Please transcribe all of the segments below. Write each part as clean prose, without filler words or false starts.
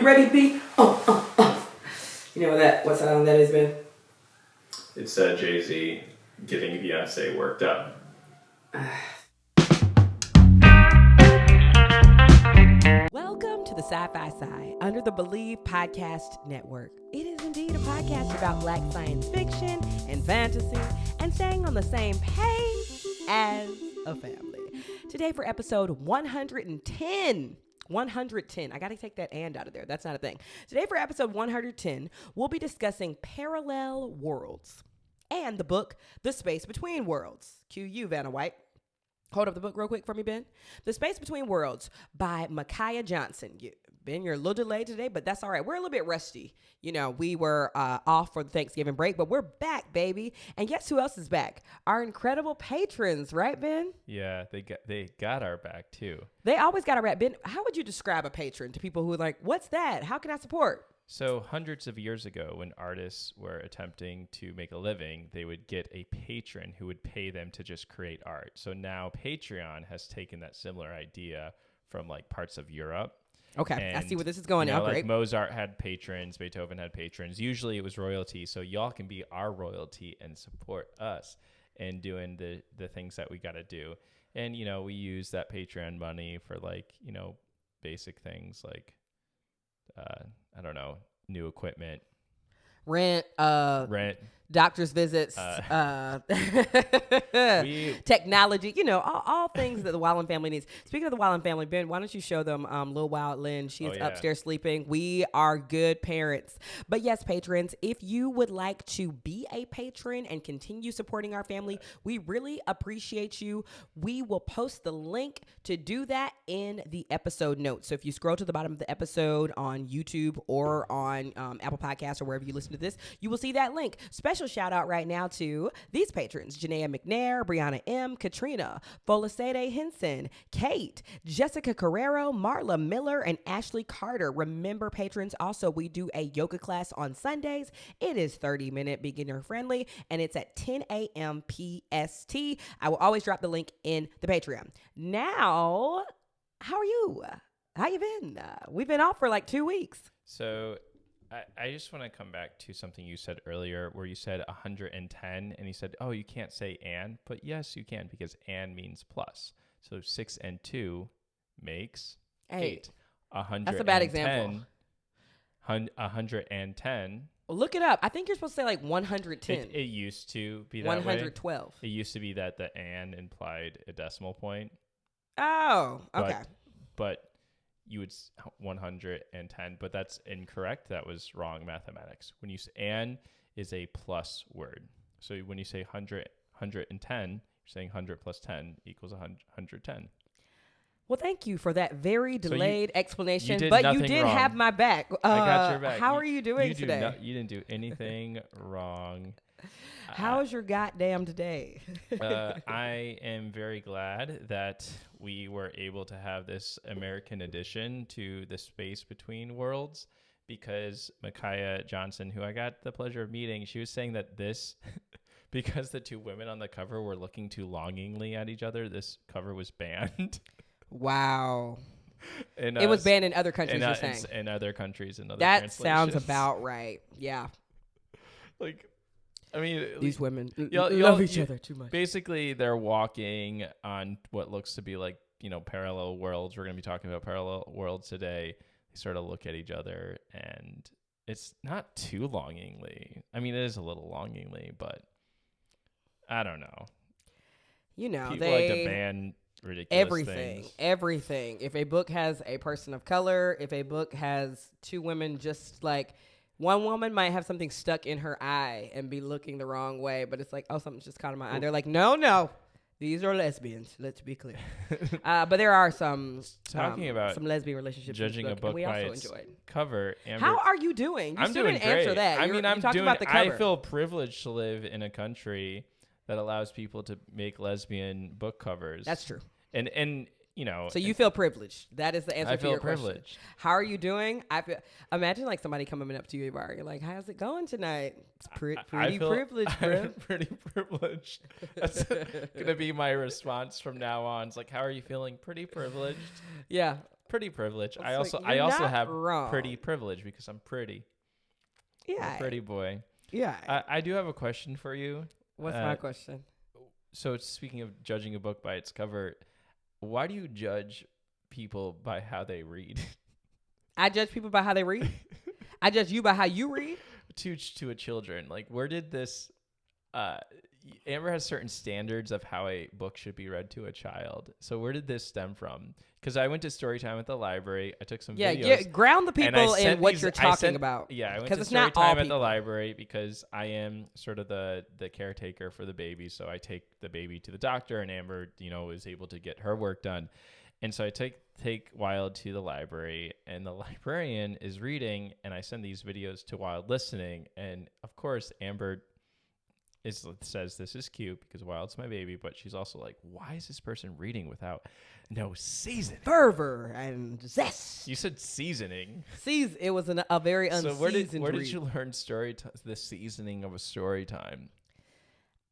ready, B? You know what song that is, Ben? It's Jay-Z getting Beyonce worked up. Welcome to the Sci-Fi Side under the Believe Podcast Network. It is indeed a podcast about Black science fiction and fantasy and staying on the same page as a family. Today for episode 110. 110. I got to take that and out of there. That's not a thing. Today for episode 110, we'll be discussing parallel worlds and the book, The Space Between Worlds. Cue you, Vanna White. Hold up the book real quick for me, Ben. The Space Between Worlds by Micaiah Johnson. Ben, you're a little delayed today, but that's all right. We're a little bit rusty. You know, we were off for the Thanksgiving break, but we're back, baby. And guess who else is back? Our incredible patrons, right, Ben? Yeah, they got our back, too. They always got our back. Ben, how would you describe a patron to people who are like, what's that? How can I support? So hundreds of years ago, when artists were attempting to make a living, they would get a patron who would pay them to just create art. So now Patreon has taken that similar idea from like parts of Europe. Okay, I see where this is going now. Like Great. Mozart had patrons, Beethoven had patrons. Usually it was royalty, so y'all can be our royalty and support us in doing the things that we got to do. And, you know, we use that Patreon money for like, you know, basic things like, I don't know, new equipment. Rent. Doctor's visits, technology, you know, all things that the Wallen family needs. Speaking of the Wallen family, Ben, why don't you show them Lil Wild Lynn? She is upstairs sleeping. We are good parents. But yes, patrons, if you would like to be a patron and continue supporting our family, we really appreciate you. We will post the link to do that in the episode notes. So if you scroll to the bottom of the episode on YouTube or on Apple Podcasts or wherever you listen to this, you will see that link. Special shout out right now to these patrons: Janaea McNair, Brianna M, Katrina, Folasade Henson, Kate, Jessica Carrero, Marla Miller, and Ashley Carter. Remember, patrons, also we do a yoga class on Sundays. It is 30-minute beginner friendly and it's at 10 a.m. PST. I will always drop the link in the Patreon. Now, how are you? How you been? We've been off for like 2 weeks. So I just want to come back to something you said earlier where you said 110 and you said, oh, you can't say and, but yes, you can because and means plus. So 6 and 2 makes 8. That's a bad example. 110. Well, look it up. I think you're supposed to say like 110. It used to be that 112. way. It used to be that the and implied a decimal point. Oh, okay. But you would 110, but that's incorrect. That was wrong mathematics. When you say and is a plus word. So when you say 110, you're saying 100 plus 10 equals 110. Well, thank you for that very delayed explanation, you but you did wrong. have my back. I got your back. How are you doing today? You didn't do anything wrong. How is your goddamn today? I am very glad that we were able to have this American edition to The Space Between Worlds because Micaiah Johnson, who I got the pleasure of meeting, she was saying that this, because the two women on the cover were looking too longingly at each other, this cover was banned. Wow. It was banned in other countries, you're saying? In other countries and other That sounds about right. Yeah. Like, I mean, these women love each other too much. Basically, they're walking on what looks to be like, you know, parallel worlds. We're going to be talking about parallel worlds today. They sort of look at each other, and it's not too longingly. I mean, it is a little longingly, but I don't know. You know, people like to ban ridiculous things. Everything. If a book has a person of color, if a book has two women just like... One woman might have something stuck in her eye and be looking the wrong way, but it's like, oh, something's just caught in my eye. They're like, no, these are lesbians. Let's be clear. But there are some talking about some lesbian relationships. Judging a book by its cover. Amber, how are you doing? I'm doing great. Answer that. I mean, I'm doing. About the cover. I feel privileged to live in a country that allows people to make lesbian book covers. That's true. And you know, so you feel privileged. That is the answer to your privileged. Question. How are you doing? Imagine like somebody coming up to you at a bar. You're like, how's it going tonight? It's pretty privileged, bro. I'm pretty privileged. That's going to be my response from now on. It's like, how are you feeling? Pretty privileged. Yeah. Pretty privilege. I It's also like, you're not have wrong. pretty privilege because I'm pretty. I'm Yeah. a pretty boy. Yeah. I do have a question for you. What's my question? So speaking of judging a book by its cover, why do you judge people by how they read? I judge people by how they read. I judge you by how you read. To a children, like where did this? Amber has certain standards of how a book should be read to a child. So where did this stem from? Because I went to Storytime at the library. I took some videos. Ground the people in what you're talking about. Yeah, I went to it's not all Storytime at the people. library because I am sort of the caretaker for the baby. So I take the baby to the doctor, and Amber, is able to get her work done. And so I take Wild to the library, and the librarian is reading, and I send these videos to Wild listening. And of course, Amber says this is cute because Wild's my baby, but she's also like, why is this person reading without no seasoning? Fervor and zest. You said seasoning. It was a very unseasoned So where did read. you learn the seasoning of a story time?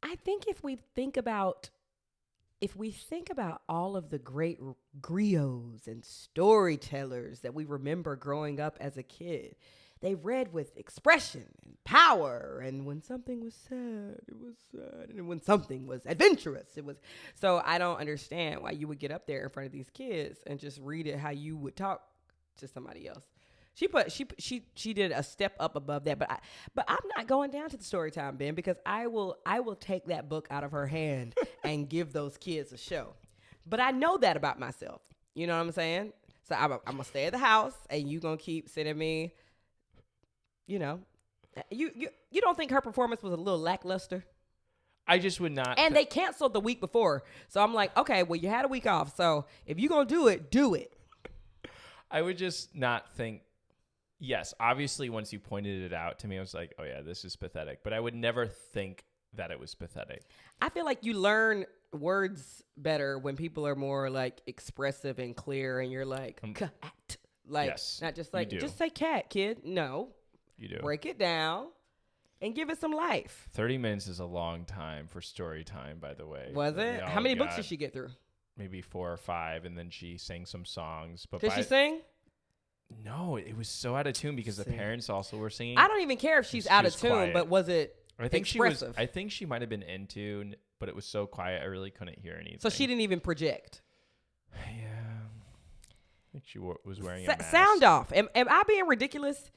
I think if we think about all of the great griots and storytellers that we remember growing up as a kid, they read with expression and power. And when something was sad, it was sad. And when something was adventurous, it was. So I don't understand why you would get up there in front of these kids and just read it how you would talk to somebody else. She did a step up above that, but I'm not going down to the story time, Ben, because I will take that book out of her hand and give those kids a show. But I know that about myself. You know what I'm saying? So I'm gonna stay at the house, and you gonna keep sending me. You don't think her performance was a little lackluster? I just would not. And they canceled the week before, so I'm like, okay, well, you had a week off, so if you're gonna do it, do it. I would just not think. Yes, obviously, once you pointed it out to me, I was like, oh, yeah, this is pathetic. But I would never think that it was pathetic. I feel like you learn words better when people are more, like, expressive and clear, and you're like, cat. Like, yes, not just like, just say cat, kid. No. You do. Break it down and give it some life. 30 minutes is a long time for story time, by the way. Was it? How many books did she get through? Maybe 4 or 5, and then she sang some songs. But did she sing? No, it was so out of tune because the parents also were singing. I don't even care if she's out of tune, quiet. but was it expressive? I think she might have been in tune, but it was so quiet I really couldn't hear anything. So she didn't even project. Yeah. I think she was wearing a mask. Sound off. Am I being ridiculous?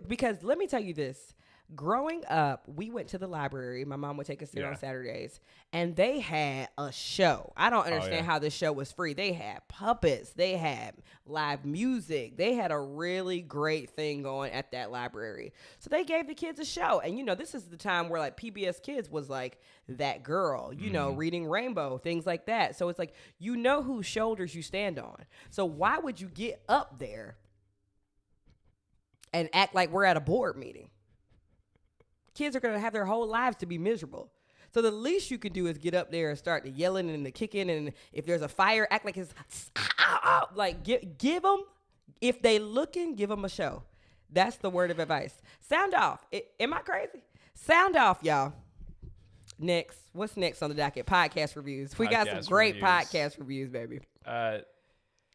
Because let me tell you this. Growing up, we went to the library. My mom would take us there on Saturdays, and they had a show. I don't understand how this show was free. They had puppets. They had live music. They had a really great thing going at that library. So they gave the kids a show. And, this is the time where, like, PBS Kids was, like, that girl, Reading Rainbow, things like that. So it's like, whose shoulders you stand on. So why would you get up there and act like we're at a board meeting? Kids are going to have their whole lives to be miserable. So the least you can do is get up there and start yelling and the kicking. And if there's a fire, act like it's like give them, if they looking, give them a show. That's the word of advice. Sound off. Am I crazy? Sound off, y'all. Next. What's next on the docket? Podcast reviews. We got some great podcast reviews, baby.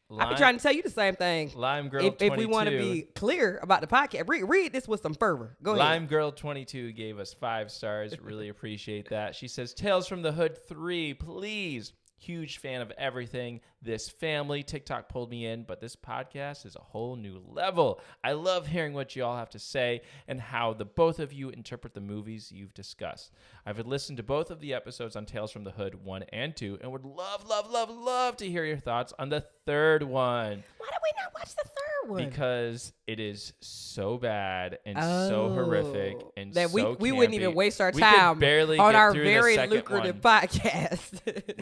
I've been trying to tell you the same thing. Lime Girl 22. If we want to be clear about the podcast, read this with some fervor. Go ahead. Lime Girl 22 gave us 5 stars. Really appreciate that. She says, Tales from the Hood 3, please. Huge fan of everything. This family. TikTok pulled me in, but this podcast is a whole new level. I love hearing what you all have to say and how the both of you interpret the movies you've discussed. I've listened to both of the episodes on Tales from the Hood 1 and 2 and would love to hear your thoughts on the third one. Why did we not watch the third one? Because it is so bad and so horrific and that so we wouldn't even waste our we time barely on get our through very the second lucrative one. podcast.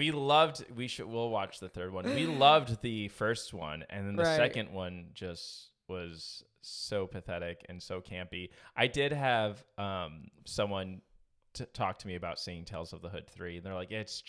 We'll watch the third one. We loved the first one, and then the second one just was so pathetic and so campy. I did have someone talk to me about seeing Tales of the Hood 3, and they're like, it's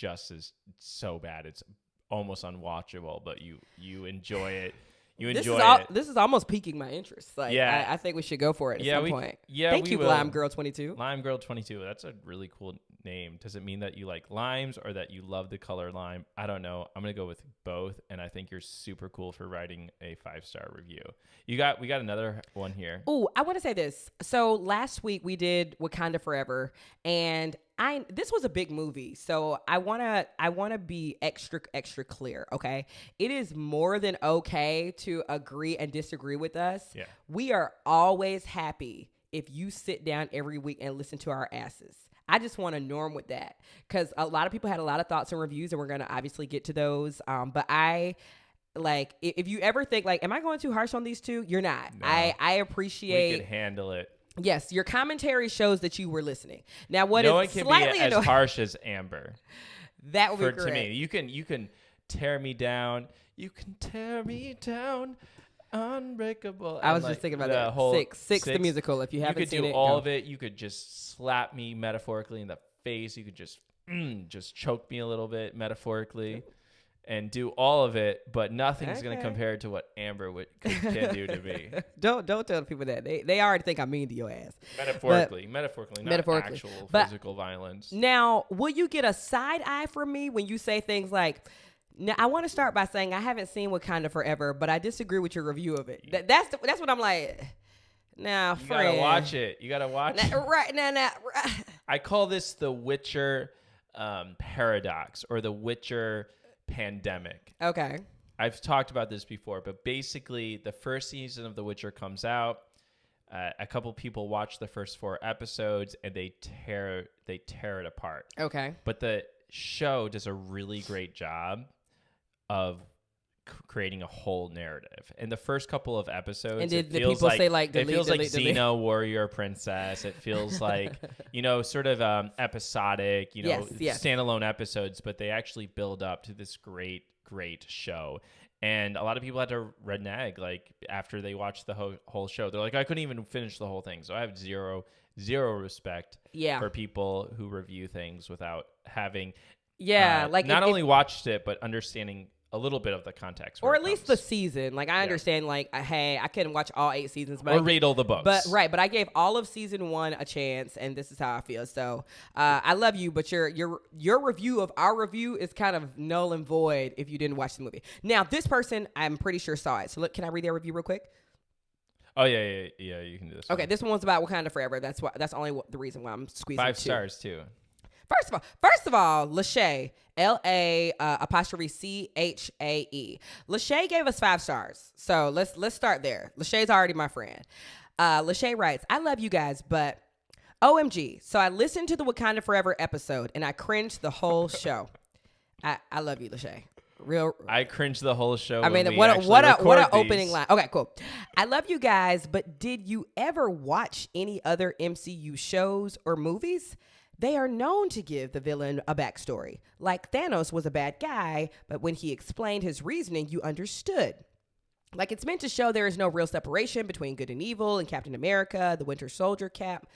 so bad. It's almost unwatchable, but you enjoy it. This is almost piquing my interest. Like, I think we should go for it at some point. Yeah, Thank you, will. Lime Girl 22. Lime Girl 22. That's a really cool name. Does it mean that you like limes or that you love the color lime? I don't know. I'm going to go with both. And I think you're super cool for writing a 5-star review. We got another one here. Oh, I want to say this. So last week we did Wakanda Forever, and this was a big movie. So I wanna be extra clear. Okay, it is more than okay to agree and disagree with us. Yeah. We are always happy if you sit down every week and listen to our asses. I just want to norm with that, because a lot of people had a lot of thoughts and reviews, and we're going to obviously get to those. But like, if you ever think like, am I going too harsh on these two? You're not. No. I appreciate. We can handle it. Yes, your commentary shows that you were listening. Now, what no is one can slightly be as harsh as Amber. That would be to correct. me. You can tear me down. You can tear me down. Unbreakable. I was just thinking about that. Six, the musical. If you haven't seen it, you could do all of it. You could just slap me metaphorically in the face. You could just choke me a little bit metaphorically, and do all of it. But nothing's going to compare to what Amber can do to me. Don't tell people that. They already think I'm mean to your ass. Metaphorically, not actual physical violence. Now, will you get a side eye from me when you say things like? Now, I want to start by saying I haven't seen Wakanda Forever, but I disagree with your review of it. That's what I'm like. Now, you gotta watch it. You gotta watch it. Right now. I call this the Witcher paradox, or the Witcher pandemic. Okay. I've talked about this before, but basically, the first season of The Witcher comes out. A couple people watch the first 4 episodes, and they tear it apart. Okay. But the show does a really great job of creating a whole narrative. In the first couple of episodes, and did the people say like delete, it feels delete, like delete. Xena Warrior Princess. It feels like sort of episodic, yes. standalone episodes, but they actually build up to this great show. And a lot of people had to renege like after they watched the whole show. They're like, I couldn't even finish the whole thing. So I have zero respect for people who review things without having not only watched it but understanding a little bit of the context, or at least the season. Like I understand, like hey, I couldn't watch all 8 seasons, but or read all the books. But I gave all of season 1 a chance, and this is how I feel. So I love you, but your review of our review is kind of null and void if you didn't watch the movie. Now, this person, I'm pretty sure saw it. So look, can I read their review real quick? Oh yeah, you can do this. Okay, this one's about Wakanda Forever. That's only the reason why I'm squeezing 5 stars too. First of all, Lachey, LA 'CHAE. Lachey gave us 5 stars. So let's start there. Lachey's already my friend. Lachey writes, I love you guys, but OMG. So I listened to the Wakanda Forever episode and I cringed the whole show. I love you, Lachey. I cringed the whole show. I mean, what an opening line. Okay, cool. I love you guys, but did you ever watch any other MCU shows or movies? They are known to give the villain a backstory. Like Thanos was a bad guy, but when he explained his reasoning, you understood. Like it's meant to show there is no real separation between good and evil, and Captain America, the Winter Soldier Cap,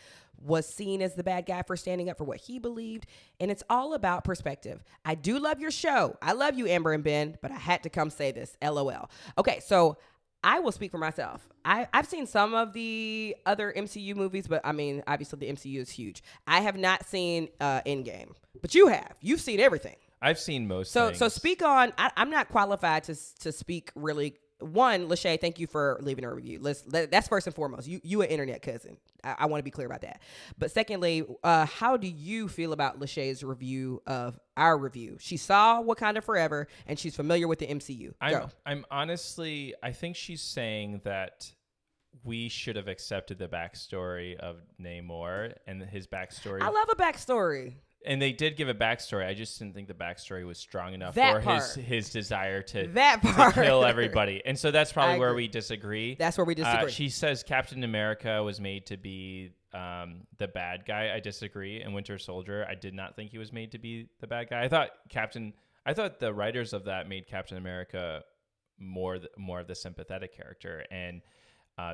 was seen as the bad guy for standing up for what he believed, and it's all about perspective. I do love your show. I love you, Amber and Ben, but I had to come say this, LOL. Okay, so I will speak for myself. I've seen some of the other MCU movies, but I mean, obviously the MCU is huge. I have not seen Endgame, but you have. You've seen everything. I've seen most things. So speak on, I'm not qualified to speak really. One, Lachey, thank you for leaving a review. That's first and foremost. You an internet cousin. I want to be clear about that. But secondly, how do you feel about Lachey's review of our review? She saw Wakanda Forever, and she's familiar with the MCU. I'm honestly, I think she's saying that we should have accepted the backstory of Namor and his backstory. I love a backstory. And they did give a backstory. I just didn't think the backstory was strong enough his desire to kill everybody. And so that's probably where we disagree. That's where we disagree. She says Captain America was made to be the bad guy. I disagree. And Winter Soldier, I did not think he was made to be the bad guy. I thought the writers of that made Captain America more of the sympathetic character. And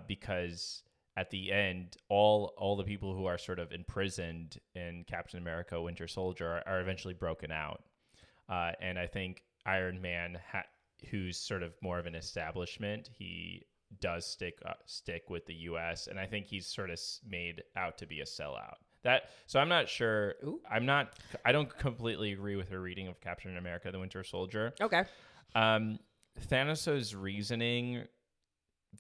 because at the end, all the people who are sort of imprisoned in Captain America, Winter Soldier, are eventually broken out. And I think Iron Man, who's sort of more of an establishment, he does stick with the U.S., and I think he's sort of made out to be a sellout. So I'm not sure. Ooh. I don't completely agree with her reading of Captain America: The Winter Soldier. Okay. Thanos' reasoning.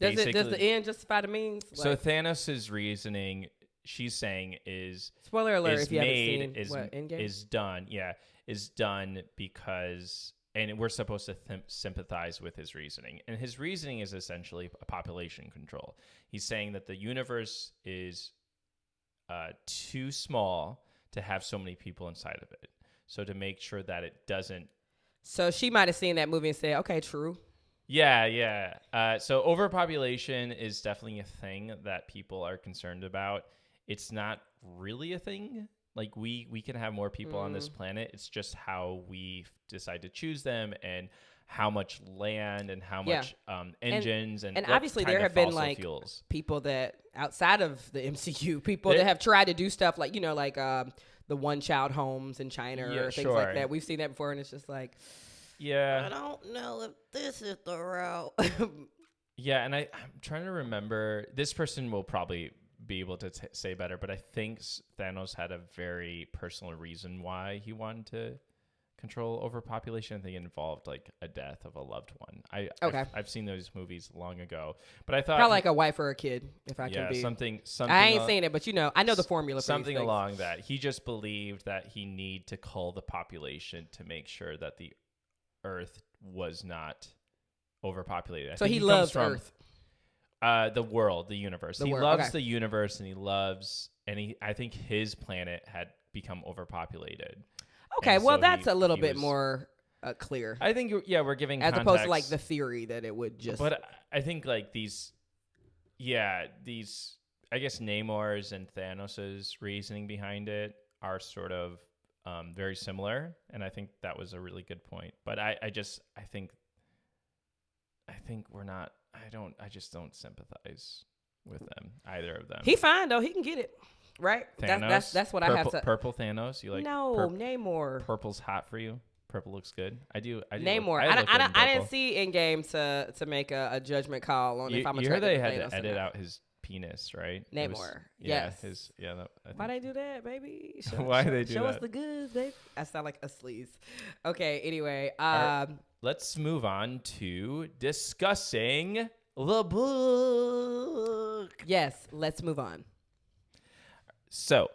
Does the end justify the means? So Thanos' reasoning, she's saying, is spoiler alert is if you made, haven't seen Endgame? is done. Yeah, is done because, and we're supposed to sympathize with his reasoning. And his reasoning is essentially a population control. He's saying that the universe is too small to have so many people inside of it. So to make sure that it doesn't. So she might have seen that movie and said, okay, true. Yeah. So overpopulation is definitely a thing that people are concerned about. It's not really a thing. Like we can have more people on this planet. It's just how we decide to choose them and how much land and how much engines and obviously there have been like fuels. People that outside of the MCU, people that have tried to do stuff like, the one-child homes in China or things like that. We've seen that before, and it's just like, I don't know if this is the route. Yeah, and I'm trying to remember. This person will probably be able to say better, but I think Thanos had a very personal reason why he wanted to control overpopulation. I think it involved like a death of a loved one. I've seen those movies long ago, but I thought probably like a wife or a kid, if I can be. Something. I ain't saying it, but I know the formula. For something along that. He just believed that he need to cull the population to make sure that the Earth was not overpopulated. So he loves Earth. The world, the universe. He loves the universe, and I think his planet had become overpopulated. Okay, well, that's a little bit more clear. I think, we're giving as context. Opposed to like the theory that it would just. But I think like these, I guess Namor's and Thanos's reasoning behind it are sort of very similar, and I think that was a really good point. But I think we're not. I just don't sympathize with them, either of them. He fine though. He can get it. Right? Thanos, that's what I have to. Purple Thanos, you like? No, Namor. Purple's hot for you. Purple looks good. I do. Namor. I didn't see Endgame to make a judgment call on if I'm attracted to Thanos. You heard they had to edit out his penis, right? Namor. Yes. Why they do that, baby? Why they do that? Show us the goods, baby. I sound like a sleaze. Okay. Anyway, let's move on to discussing the book. Yes, let's move on. So,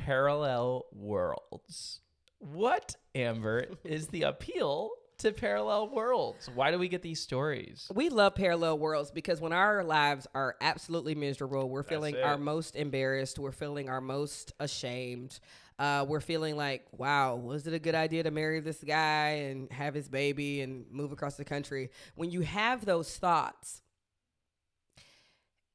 parallel worlds. What, Amber, is the appeal to parallel worlds? Why do we get these stories? We love parallel worlds because when our lives are absolutely miserable, we're feeling our most embarrassed, we're feeling our most ashamed. We're feeling like, wow, was it a good idea to marry this guy and have his baby and move across the country? When you have those thoughts,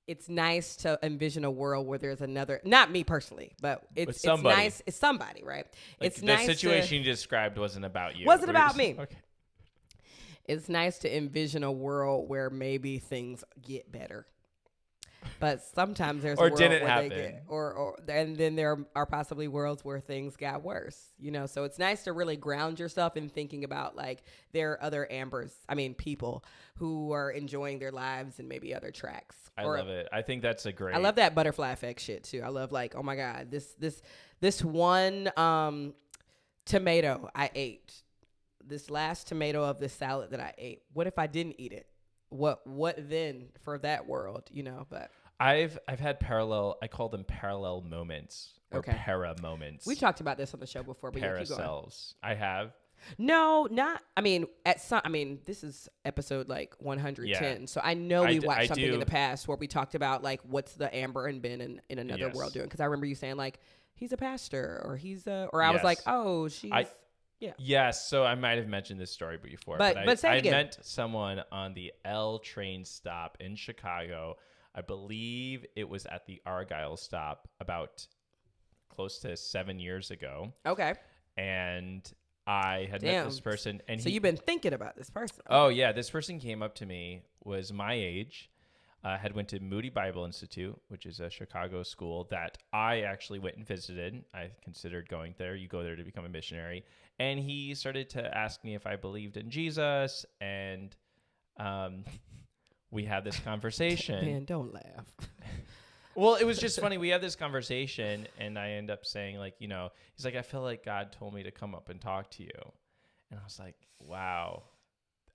it's nice to envision a world where there's another, not me personally, but it's nice. It's somebody, right? Like it's nice. The situation you described wasn't about you. Wasn't about me. Okay. It's nice to envision a world where maybe things get better. But sometimes there's a world where they get, and then there are possibly worlds where things got worse, so it's nice to really ground yourself in thinking about like there are other people who are enjoying their lives and maybe other tracks. I love it. I think that's a great. I love that butterfly effect shit too. I love like, oh my God, this one tomato I ate, this last tomato of this salad that I ate. What if I didn't eat it? What then for that world, But I've had parallel. I call them parallel moments or para moments. We talked about this on the show before, but keep going. Paracells. I have. No, not. This is episode like 110. Yeah. So I know we watched something in the past where we talked about like what's the Amber and Ben in another world doing? Because I remember you saying like he's a pastor or he's I was like, oh, she's. Yeah. Yes, so I might have mentioned this story before, but say it again. I met someone on the L train stop in Chicago. I believe it was at the Argyle stop about close to 7 years ago. Okay. And I had met this person. And so you've been thinking about this person. Oh, yeah. This person came up to me, was my age, had went to Moody Bible Institute, which is a Chicago school that I actually went and visited. I considered going there. You go there to become a missionary. And he started to ask me if I believed in Jesus, and we had this conversation. Man, don't laugh. Well, it was just funny. We had this conversation, and I end up saying, like, he's like, I feel like God told me to come up and talk to you. And I was like, wow.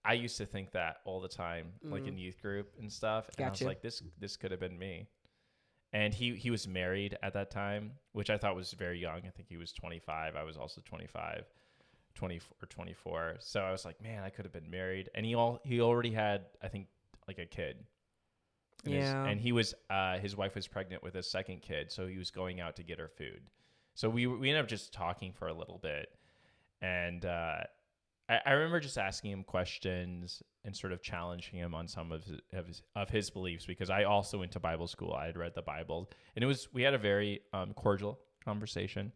I used to think that all the time, like in youth group and stuff. And I was like, this could have been me. And he was married at that time, which I thought was very young. I think he was 25. I was also 25, 20 or 24. So I was like, man, I could have been married. And he already had, I think, like a kid. And his wife was pregnant with a second kid, so he was going out to get her food. So we ended up just talking for a little bit, and I remember just asking him questions and sort of challenging him on some of his beliefs, because I also went to Bible school. I had read the Bible, and we had a very cordial conversation.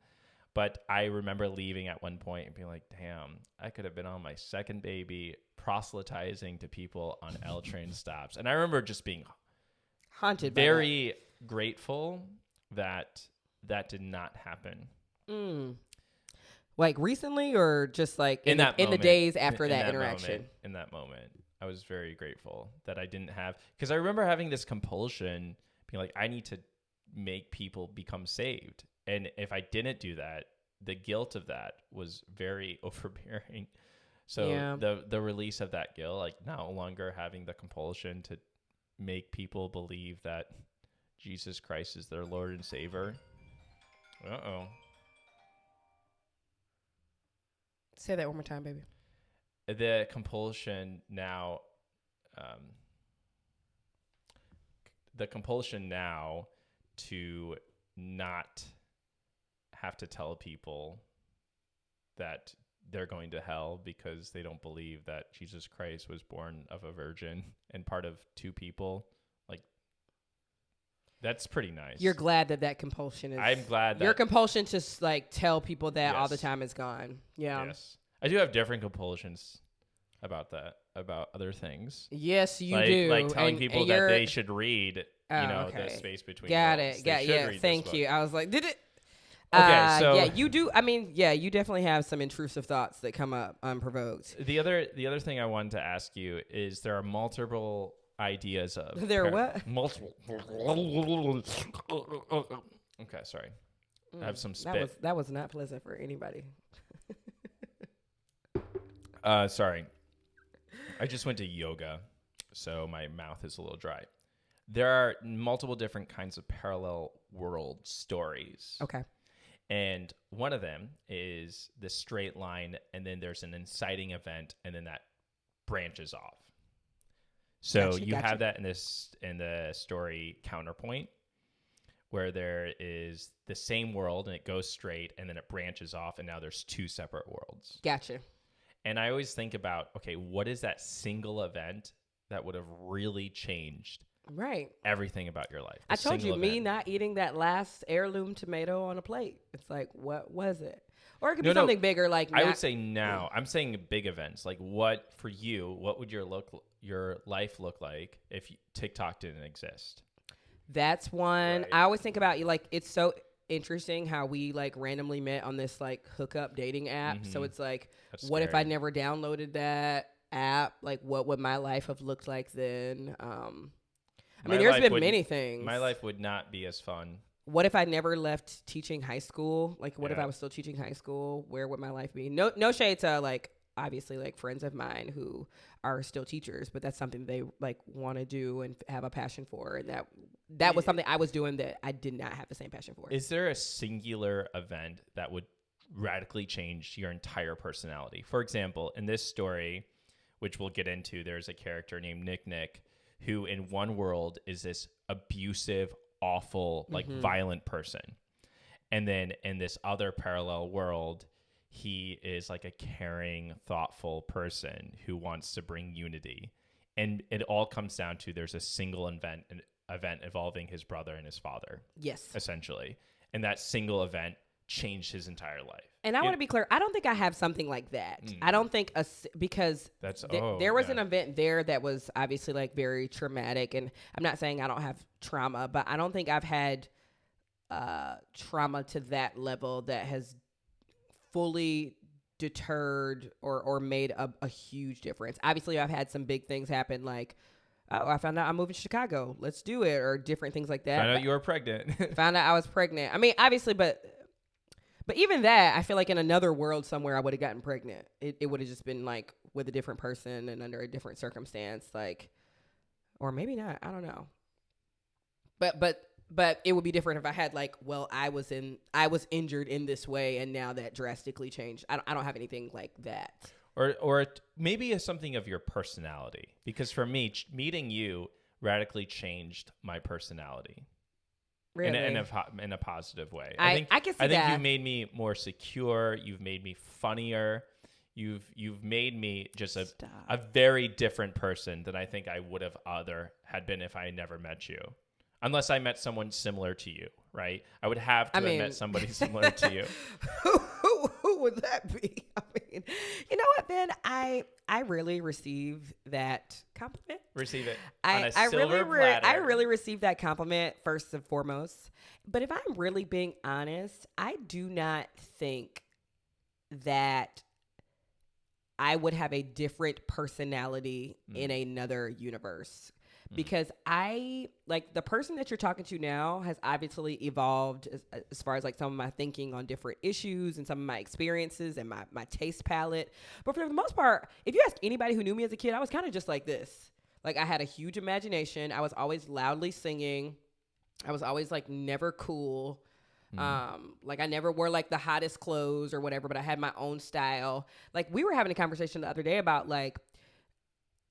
But I remember leaving at one point and being like, damn, I could have been on my second baby proselytizing to people on L train stops. And I remember just being haunted, very grateful that did not happen. Like recently, or just like in the days after that interaction? In that moment, I was very grateful that I didn't have, because I remember having this compulsion, being like, I need to make people become saved. And if I didn't do that, the guilt of that was very overbearing. So the release of that guilt, like no longer having the compulsion to make people believe that Jesus Christ is their Lord and Savior. Say that one more time, baby. The compulsion now, to not have to tell people that they're going to hell because they don't believe that Jesus Christ was born of a virgin and part of two people. Like, that's pretty nice. You're glad that compulsion is... I'm glad that... Your compulsion to, like, tell people that all the time is gone. Yeah. Yes. I do have different compulsions about that, about other things. Yes, you do. Like telling people that they should read, the space between worlds. Thank you. I was like, did it... Okay, so yeah, you do. I mean, yeah, you definitely have some intrusive thoughts that come up unprovoked. The other thing I wanted to ask you is there are multiple ideas of what? Multiple. Okay, sorry. I have some spit. That was not pleasant for anybody. Sorry. I just went to yoga, so my mouth is a little dry. There are multiple different kinds of parallel world stories. Okay. And one of them is the straight line, and then there's an inciting event, and then that branches off. So you have that in the story Counterpoint, where there is the same world, and it goes straight, and then it branches off, and now there's two separate worlds. Gotcha. And I always think about, okay, what is that single event that would have really changed everything about your life? I told you, me not eating that last heirloom tomato on a plate. It's like, what was it? Or it could be something bigger. Like I would say now. I'm saying big events. Like, what for you? What would your life look like if TikTok didn't exist? That's one. Right. I always think about you. Like, it's so interesting how we like randomly met on this like hookup dating app. Mm-hmm. So it's like, what if I never downloaded that app? Like, what would my life have looked like then? I mean, there's been many things. My life would not be as fun. What if I never left teaching high school? Like, what if I was still teaching high school? Where would my life be? No shade to, like, obviously, like, friends of mine who are still teachers, but that's something they, like, want to do and have a passion for. And that was something I was doing that I did not have the same passion for. Is there a singular event that would radically change your entire personality? For example, in this story, which we'll get into, there's a character named Nick, who in one world is this abusive, awful, like violent person. And then in this other parallel world, he is like a caring, thoughtful person who wants to bring unity. And it all comes down to there's a single event involving his brother and his father. Yes. Essentially. And that single event changed his entire life. And I want to be clear, I don't think I have something like that. I don't think because there was an event there that was obviously like very traumatic, and I'm not saying I don't have trauma, but I don't think I've had trauma to that level that has fully deterred or made a huge difference. Obviously, I've had some big things happen, like Oh, I found out I'm moving to Chicago. Let's do it, or different things like that. Found out you were pregnant. Found out I was pregnant. I mean, obviously, but even that, I feel like in another world somewhere, I would have gotten pregnant. It would have just been like with a different person and under a different circumstance, like, or maybe not. I don't know. But it would be different if I had like, well, I was injured in this way, and now that drastically changed. I don't have anything like that. Or maybe it's something of your personality, because for me, meeting you radically changed my personality. Really? In a positive way. I can see that. I think you've made me more secure. You've made me funnier. You've made me just a very different person than I think I would have had been if I never met you. Unless I met someone similar to you, right? I would have to have met somebody similar to you. Who would that be? I mean, you know what, Ben? I really receive that compliment. Receive it on a silver platter. I really receive that compliment first and foremost. But if I'm really being honest, I do not think that I would have a different personality in another universe. Because the person that you're talking to now has obviously evolved as far as like some of my thinking on different issues and some of my experiences and my taste palette. But for the most part, if you ask anybody who knew me as a kid, I was kind of just like this. Like I had a huge imagination. I was always loudly singing. I was always like never cool. Like I never wore like the hottest clothes or whatever, but I had my own style. Like we were having a conversation the other day about like,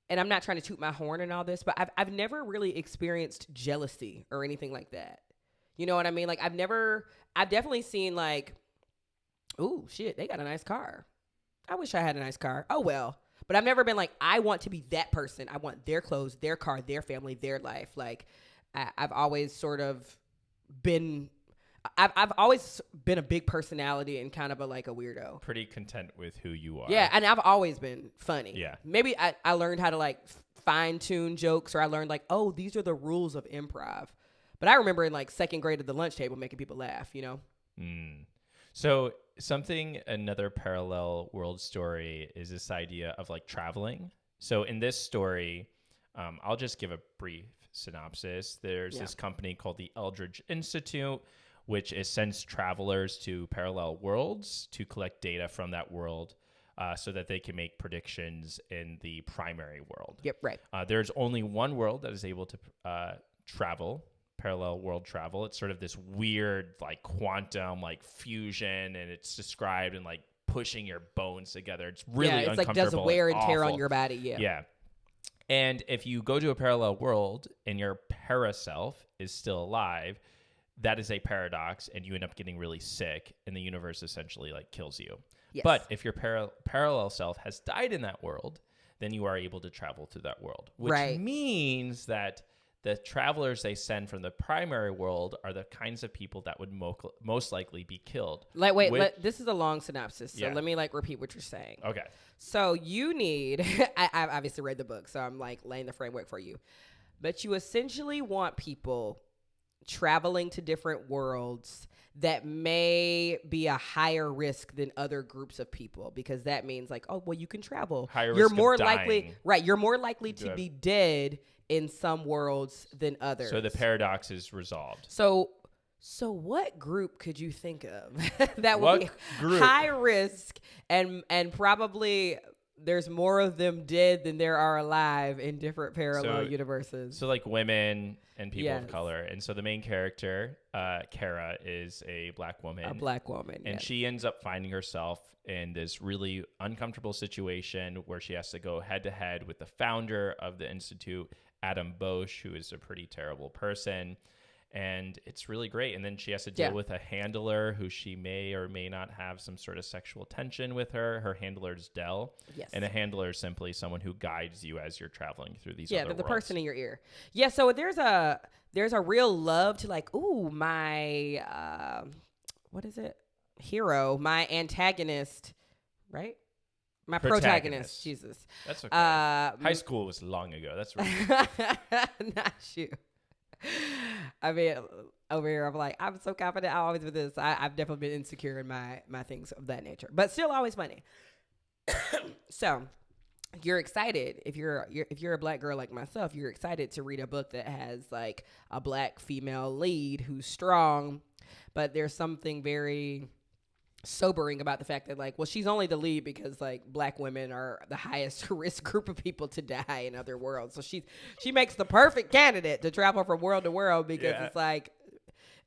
and I'm not trying to toot my horn and all this, but I've never really experienced jealousy or anything like that. You know what I mean? Like I've definitely seen like, ooh, shit, they got a nice car. I wish I had a nice car. Oh, well. But I've never been like, I want to be that person. I want their clothes, their car, their family, their life. Like I've always sort of been... I've always been a big personality and kind of a weirdo. Pretty content with who you are. Yeah, and I've always been funny. Yeah. Maybe I learned how to like fine tune jokes, or I learned like, oh, these are the rules of improv. But I remember in like second grade at the lunch table making people laugh, you know? So another parallel world story is this idea of like traveling. So in this story, I'll just give a brief synopsis. There's this company called the Eldridge Institute, which sends travelers to parallel worlds to collect data from that world so that they can make predictions in the primary world. Yep, right. There's only one world that is able to parallel world travel. It's sort of this weird like quantum like fusion, and it's described in like pushing your bones together. It's really it's uncomfortable. like does wear and tear awful. On your body. Yeah. And if you go to a parallel world and your paraself is still alive, that is a paradox, and you end up getting really sick, and the universe essentially like kills you. Yes. But if your parallel self has died in that world, then you are able to travel to that world, which means that the travelers they send from the primary world are the kinds of people that would most likely be killed. Like, this is a long synopsis, so let me like repeat what you're saying. Okay. So you need, I've obviously read the book, so I'm like laying the framework for you, but you essentially want people traveling to different worlds that may be a higher risk than other groups of people, because that means like, oh, well, you can travel. Higher you're risk more of likely, dying. right? You're more likely to be dead in some worlds than others. So the paradox is resolved. So what group could you think of that would be high risk and probably there's more of them dead than there are alive in different parallel universes? So like women and people of color. And so the main character, Kara, is a black woman. A black woman, and she ends up finding herself in this really uncomfortable situation where she has to go head to head with the founder of the Institute, Adam Bosch, who is a pretty terrible person. And it's really great. And then she has to deal with a handler who she may or may not have some sort of sexual tension with her. Her handler is Dell. Yes. And a handler is simply someone who guides you as you're traveling through these other worlds. The person in your ear. Yeah, so there's a real love to like, ooh, my, what is it? Hero, my antagonist, right? My protagonist. Jesus. That's okay. High school was long ago. That's right. Not you. I mean, over here, I'm like, I'm so confident. I always do this. I've definitely been insecure in my things of that nature, but still always funny. So you're excited if you're a black girl like myself, you're excited to read a book that has like a black female lead who's strong, but there's something very sobering about the fact that like, well, she's only the lead because like black women are the highest risk group of people to die in other worlds. So she makes the perfect candidate to travel from world to world because it's like,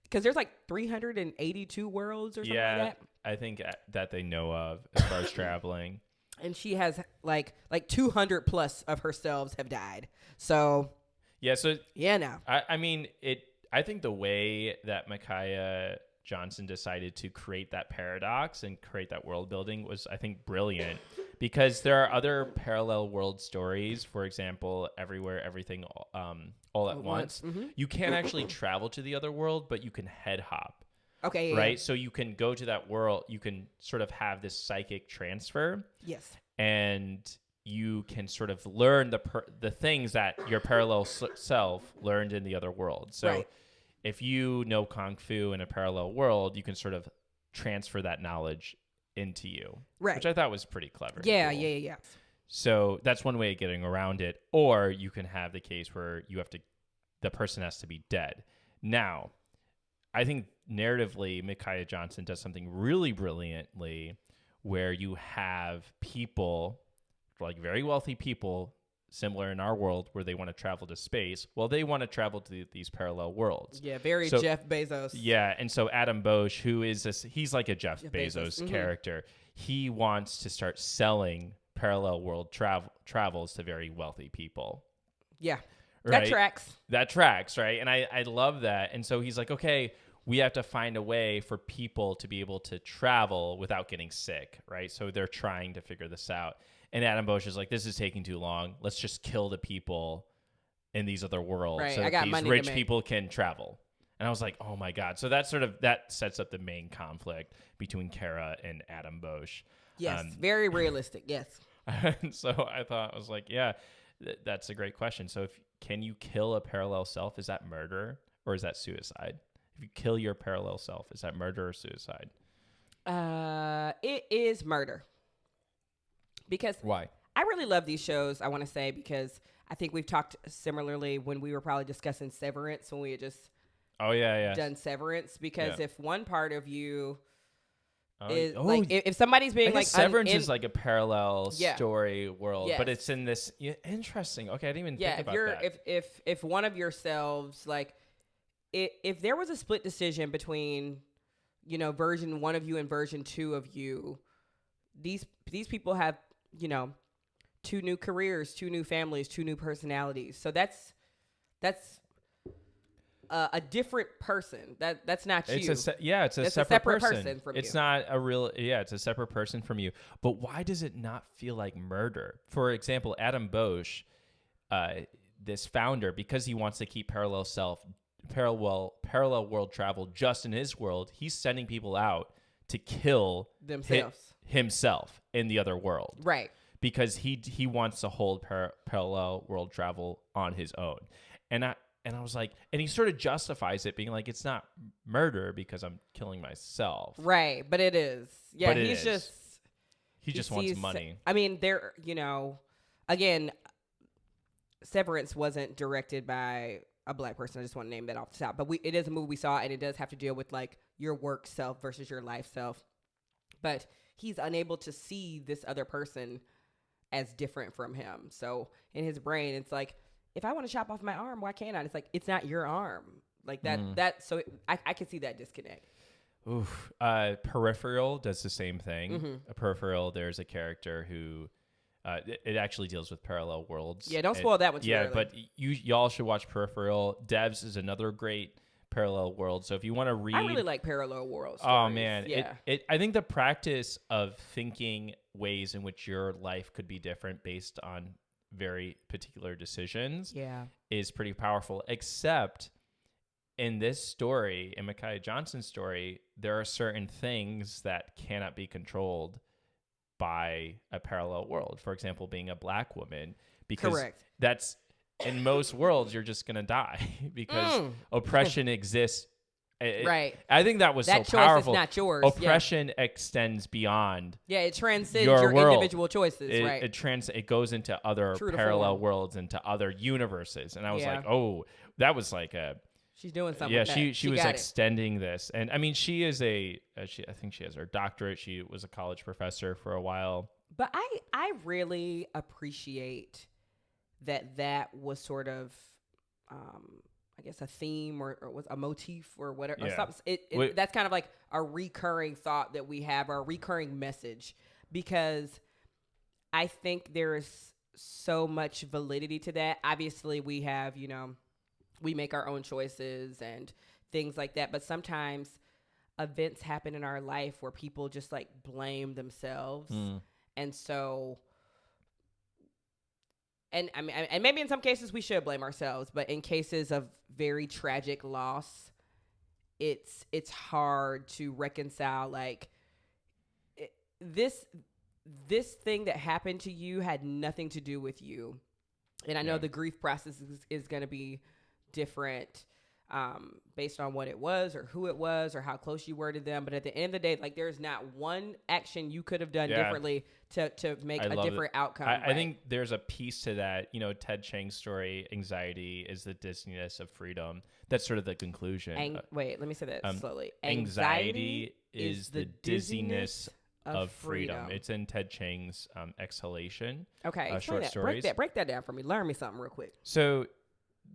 because there's like 382 worlds or something like that. I think that they know of as far as traveling. And she has like 200 plus of herself have died. So no. I mean it. I think the way that Micaiah Johnson decided to create that paradox and create that world building was, I think, brilliant, because there are other parallel world stories. For example, Everywhere, Everything, All at Once. Mm-hmm. You can't actually travel to the other world, but you can head hop. Okay. Right. Yeah. So you can go to that world. You can sort of have this psychic transfer. Yes. And you can sort of learn the things that your parallel self learned in the other world. So if you know Kung Fu in a parallel world, you can sort of transfer that knowledge into you. Right. Which I thought was pretty clever. Yeah, cool. Yeah. So that's one way of getting around it. Or you can have the case where the person has to be dead. Now, I think narratively, Micaiah Johnson does something really brilliantly where you have people, like very wealthy people, similar in our world, where they want to travel to space. Well, they want to travel to these parallel worlds. Yeah, Jeff Bezos. Yeah, and so Adam Bosch, who is he's like a Jeff Bezos character. He wants to start selling parallel world travels to very wealthy people. Yeah, right? That tracks, right? And I love that. And so he's like, okay, we have to find a way for people to be able to travel without getting sick, right? So they're trying to figure this out. And Adam Bosch is like, this is taking too long. Let's just kill the people in these other worlds so that these rich people can travel. And I was like, oh my God. So that sets up the main conflict between Kara and Adam Bosch. Yes, very realistic, yes. And so I thought, I was like, yeah, that's a great question. So can you kill a parallel self? Is that murder or is that suicide? If you kill your parallel self, is that murder or suicide? It is murder. Because why? I really love these shows, I want to say, because I think we've talked similarly when we were probably discussing Severance, when we had just done Severance. Because if one part of you is like, if somebody's being like Severance is like a parallel story world, but it's in this interesting. Okay, I didn't even think about that. If one of yourselves, like, if there was a split decision between, version 1 of you and version 2 of you, these people have, 2 new careers, 2 new families, 2 new personalities. So that's a different person. That's not you. It's a separate person from you. It's not a real. Yeah, it's a separate person from you. But why does it not feel like murder? For example, Adam Bosch, this founder, because he wants to keep parallel world travel just in his world, he's sending people out to kill himself in the other world. Right. Because he wants to hold parallel world travel on his own. And I was like, and he sort of justifies it being like, it's not murder because I'm killing myself. Right. But it is. Yeah. But he just wants money. I mean, again, Severance wasn't directed by a black person. I just want to name that off the top. But it is a movie we saw, and it does have to deal with like your work self versus your life self. But he's unable to see this other person as different from him. So in his brain, it's like, if I want to chop off my arm, why can't I? It's like, it's not your arm. Like that. So I can see that disconnect. Oof. Peripheral does the same thing. Mm-hmm. Peripheral, there's a character who, it actually deals with parallel worlds. Yeah, don't spoil that one too early. But y'all should watch Peripheral. Devs is another great parallel world. So if you want to read, I really like parallel worlds. Oh man, yeah. I think the practice of thinking ways in which your life could be different based on very particular decisions is pretty powerful. Except in this story, in Micaiah Johnson's story, there are certain things that cannot be controlled by a parallel world. For example, being a black woman, because that's in most worlds you're just going to die because oppression exists Right. I think that was that so choice powerful. is not yours. Oppression extends beyond. Yeah, it transcends your world. individual choices, right? It goes into other parallel worlds, into other universes. And I was like, oh, that was like a... She's doing something. Yeah, with that. she was extending this. And I mean, she is I think she has her doctorate. She was a college professor for a while. But I really appreciate that was sort of... I guess a theme or was a motif or whatever. Or something. That's kind of like a recurring thought that we have, or a recurring message, because I think there is so much validity to that. Obviously, we have, we make our own choices and things like that. But sometimes events happen in our life where people just like blame themselves. And so... And I mean, and maybe in some cases we should blame ourselves, but in cases of very tragic loss, it's hard to reconcile. Like this thing that happened to you had nothing to do with you, and I know the grief process is going to be different based on what it was or who it was or how close you were to them. But at the end of the day, like there's not one action you could have done differently to make a different outcome. I think there's a piece to that. Ted Chiang's story, anxiety is the dizziness of freedom. That's sort of the conclusion. Wait, let me say that slowly. Anxiety is the dizziness of freedom. It's in Ted Chiang's Exhalation. Okay, short stories. Break that down for me. Learn me something real quick. So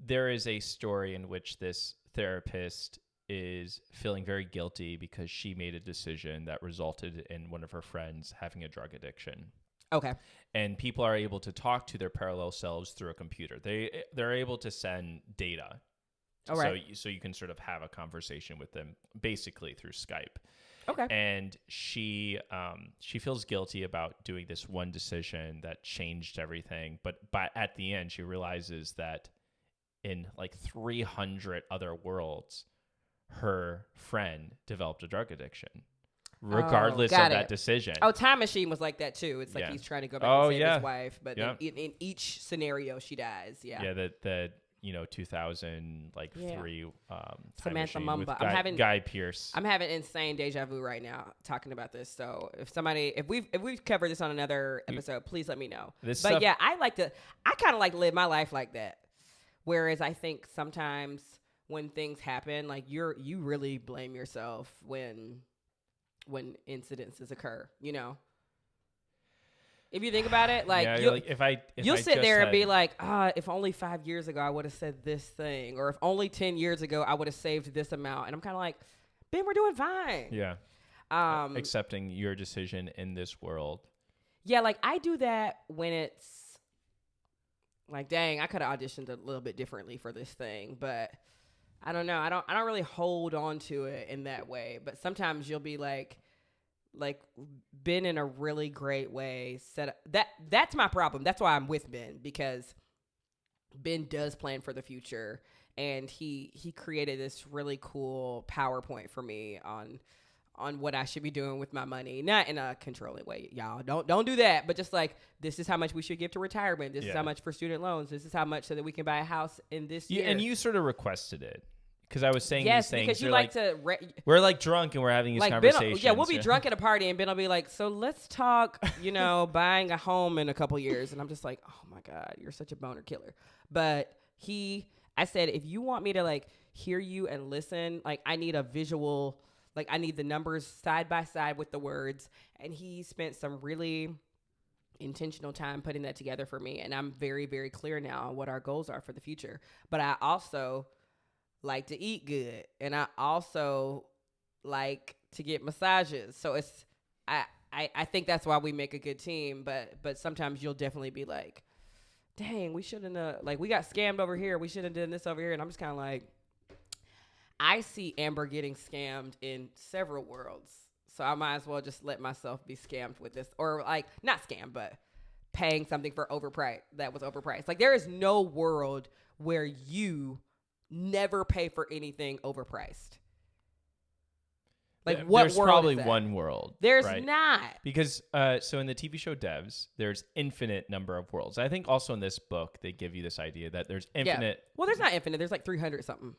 there is a story in which this therapist is feeling very guilty because she made a decision that resulted in one of her friends having a drug addiction. Okay. And people are able to talk to their parallel selves through a computer. They're able to send data. All right. So you can sort of have a conversation with them basically through Skype. Okay. And she feels guilty about doing this one decision that changed everything. But at the end, she realizes that in like 300 other worlds, her friend developed a drug addiction, regardless of that decision. Oh, Time Machine was like that too. It's like he's trying to go back and save his wife, but in each scenario she dies. Yeah. Yeah. The 2003 Samantha Mumba. Guy Pearce. I'm having insane deja vu right now talking about this. So if we've covered this on another episode, please let me know. I kind of like live my life like that. Whereas I think sometimes when things happen, like you really blame yourself when incidences occur, If you think about it, you'll sit there and be like, if only 5 years ago I would have said this thing, or if only 10 years ago I would have saved this amount. And I'm kind of like, Ben, we're doing fine. Yeah. Accepting your decision in this world. Yeah, like I do that when it's like, dang, I could have auditioned a little bit differently for this thing, but I don't know. I don't really hold on to it in that way. But sometimes you'll be like been in a really great way set up. That's my problem. That's why I'm with Ben, because Ben does plan for the future, and he created this really cool PowerPoint for me on what I should be doing with my money. Not in a controlling way, y'all. Don't do that. But just like, this is how much we should give to retirement. This is how much for student loans. This is how much so that we can buy a house in this year. And you sort of requested it. Because I was saying these things. Yes, because you like to... we're like drunk and we're having these conversations. We'll be drunk at a party and Ben will be like, so let's talk, buying a home in a couple years. And I'm just like, oh my God, you're such a boner killer. But I said, if you want me to like hear you and listen, like I need a visual... Like, I need the numbers side by side with the words. And he spent some really intentional time putting that together for me. And I'm very, very clear now on what our goals are for the future. But I also like to eat good. And I also like to get massages. So I think that's why we make a good team. But sometimes you'll definitely be like, dang, we shouldn't have, like, we got scammed over here. We should have done this over here. And I'm just kind of like, I see Amber getting scammed in several worlds. So I might as well just let myself be scammed with this. Or like, not scammed, but paying something for that was overpriced. Like, there is no world where you never pay for anything overpriced. Like, what there's world probably is that? One world. There's right? not. Because so in the TV show Devs, there's infinite number of worlds. I think also in this book, they give you this idea that there's infinite. Yeah. Well, there's not infinite. There's like 300 something.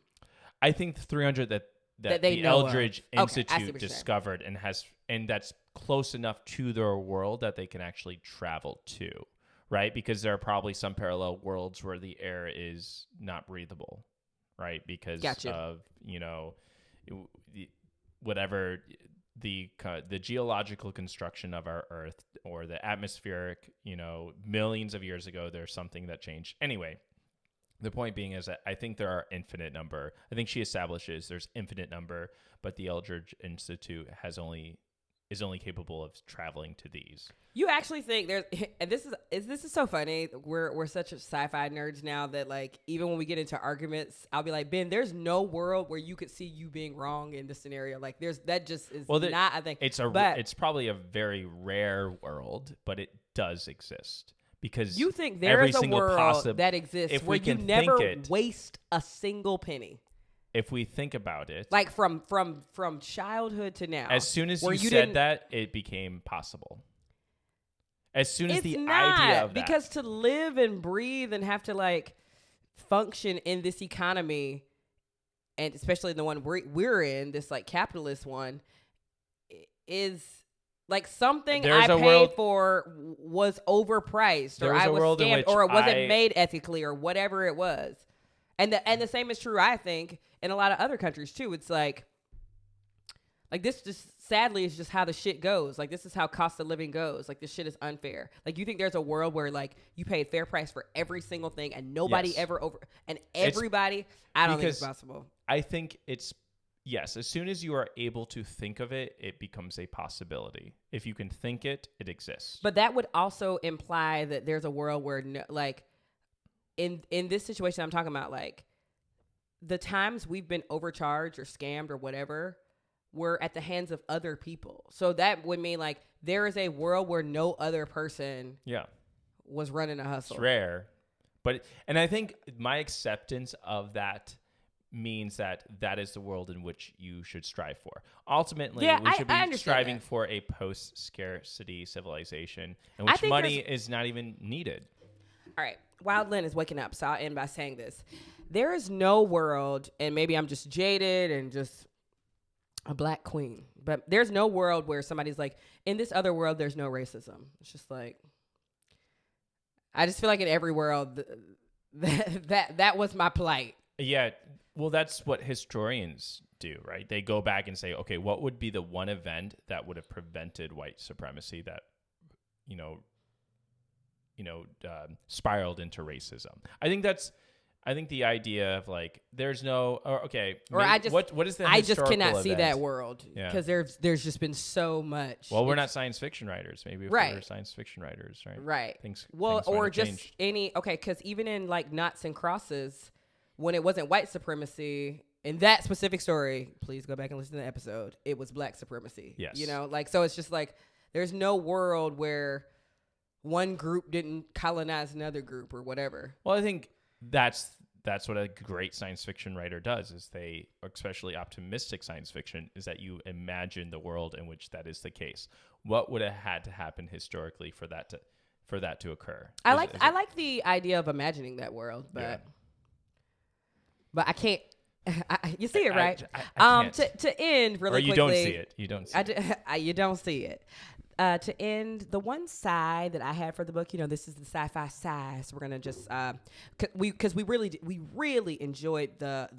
I think 300 that they the know Eldridge of. Okay, Institute discovered and that's close enough to their world that they can actually travel to, right? Because there are probably some parallel worlds where the air is not breathable, right? Because of, whatever the geological construction of our Earth or the atmospheric, millions of years ago, there's something that changed. Anyway, the point being is that I think there are infinite number. I think she establishes there's infinite number, but the Eldridge Institute is only capable of traveling to these. You actually think there's, and this is so funny. We're such sci-fi nerds now that like even when we get into arguments, I'll be like, Ben, there's no world where you could see you being wrong in this scenario. Like that just is not. I think it's probably a very rare world, but it does exist. Because you think there is a world that exists where you never waste a single penny. If we think about it, like from childhood to now, as soon as you said that, it became possible. As soon as the idea of that, because to live and breathe and have to like function in this economy, and especially the one we're in, this like capitalist one, is. Like something I paid for was overpriced, or I was scammed, or it wasn't made ethically, or whatever it was. And the same is true, I think, in a lot of other countries too. It's like this just sadly is just how the shit goes. Like this is how cost of living goes. Like this shit is unfair. Like you think there's a world where like you paid fair price for every single thing and nobody ever everybody. I don't think it's possible. I think it's. Yes, as soon as you are able to think of it, it becomes a possibility. If you can think it, it exists. But that would also imply that there's a world where, like, in this situation I'm talking about, like, the times we've been overcharged or scammed or whatever were at the hands of other people. So that would mean, like, there is a world where no other person was running a hustle. It's rare. And I think my acceptance of that means that is the world in which you should strive for. Ultimately, we should be striving for a post-scarcity civilization in which money is not even needed. All right. Wild Lynn is waking up, so I'll end by saying this. There is no world, and maybe I'm just jaded and just a black queen, but there's no world where somebody's like, in this other world, there's no racism. It's just like, I just feel like in every world, that was my plight. Yeah. Well, that's what historians do, right? They go back and say, okay, what would be the one event that would have prevented white supremacy that, spiraled into racism? I think the idea of like, there's no, what is the I just cannot event? See that world because there's just been so much. Well, we're not science fiction writers. Maybe if we were science fiction writers, right? Right. Things or just change. Because even in like Knots and Crosses, when it wasn't white supremacy, in that specific story, please go back and listen to the episode, it was black supremacy. Yes. So it's just like, there's no world where one group didn't colonize another group or whatever. Well, I think that's what a great science fiction writer does, is they, especially optimistic science fiction, is that you imagine the world in which that is the case. What would have had to happen historically for that to occur? I like the idea of imagining that world, but but I can't. You see it, right? I can't. To end really quickly. Or you don't see it. You don't see it. You don't see it. To end, the one side that I had for the book, this is the sci-fi side. So we're gonna just because we really enjoyed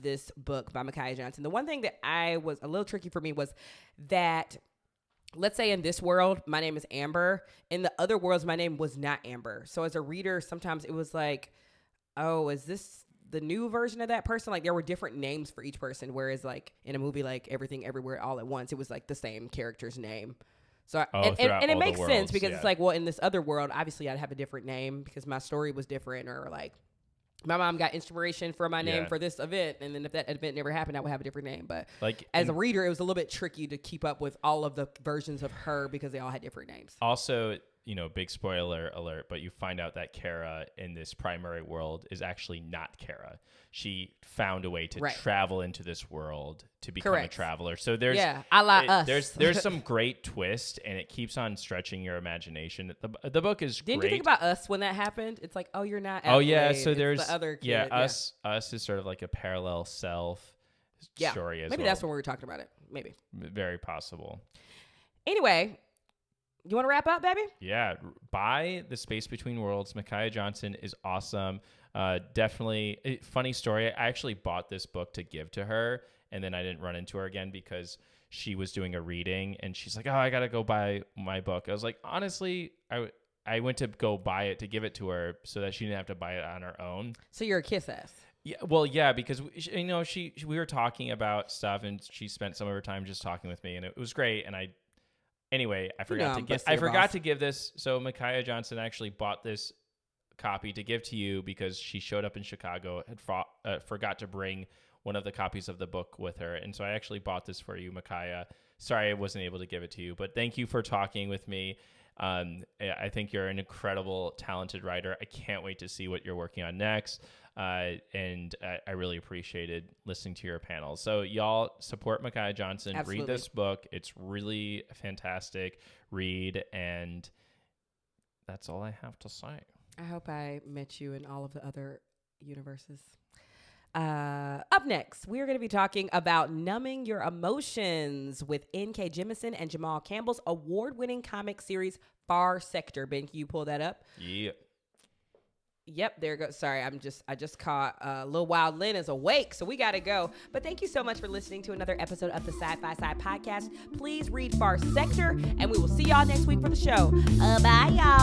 this book by Micaiah Johnson. The one thing that was a little tricky for me was that, let's say in this world, my name is Amber. In the other worlds, my name was not Amber. So as a reader, sometimes it was like, oh, is this the new version of that person? Like there were different names for each person. Whereas like in a movie like Everything Everywhere All at Once, it was like the same character's name. So and it makes sense because it's like, well, in this other world, obviously I'd have a different name because my story was different, or like my mom got inspiration for my name for this event, and then if that event never happened, I would have a different name. But like as a reader, it was a little bit tricky to keep up with all of the versions of her because they all had different names. Also, big spoiler alert, but you find out that Kara in this primary world is actually not Kara. She found a way to travel into this world to become a traveler. So there's us. There's some great twist, and it keeps on stretching your imagination. The book is great. Didn't you think about Us when that happened? It's like, oh, you're not. Oh yeah, so there's the other kid. Us is sort of like a parallel self. story as maybe well. That's when we were talking about it. Maybe. Very possible. Anyway, you want to wrap up, baby? Yeah. Buy The Space Between Worlds. Micaiah Johnson is awesome. Definitely. Funny story. I actually bought this book to give to her, and then I didn't run into her again because she was doing a reading, and she's like, oh, I got to go buy my book. I was like, honestly, I went to go buy it to give it to her so that she didn't have to buy it on her own. So you're a kiss ass. Yeah, well, yeah, because we were talking about stuff, and she spent some of her time just talking with me, and it was great. And I forgot to give this. So Micaiah Johnson actually bought this copy to give to you because she showed up in Chicago, had forgot to bring one of the copies of the book with her, and so I actually bought this for you, Micaiah. Sorry I wasn't able to give it to you, but thank you for talking with me. I think you're an incredible, talented writer. I can't wait to see what you're working on next. And I really appreciated listening to your panel. So y'all support Micaiah Johnson. Absolutely. Read this book. It's really a fantastic read. And that's all I have to say. I hope I met you in all of the other universes. Up next, we're going to be talking about numbing your emotions with N.K. Jemisin and Jamal Campbell's award-winning comic series Far Sector. Ben, can you pull that up? Yeah. Yep, there it goes. Sorry, I just caught Lil Wild Lynn is awake, so we got to go. But thank you so much for listening to another episode of the Sci-Fi Side Podcast. Please read Far Sector, and we will see y'all next week for the show. Bye, y'all.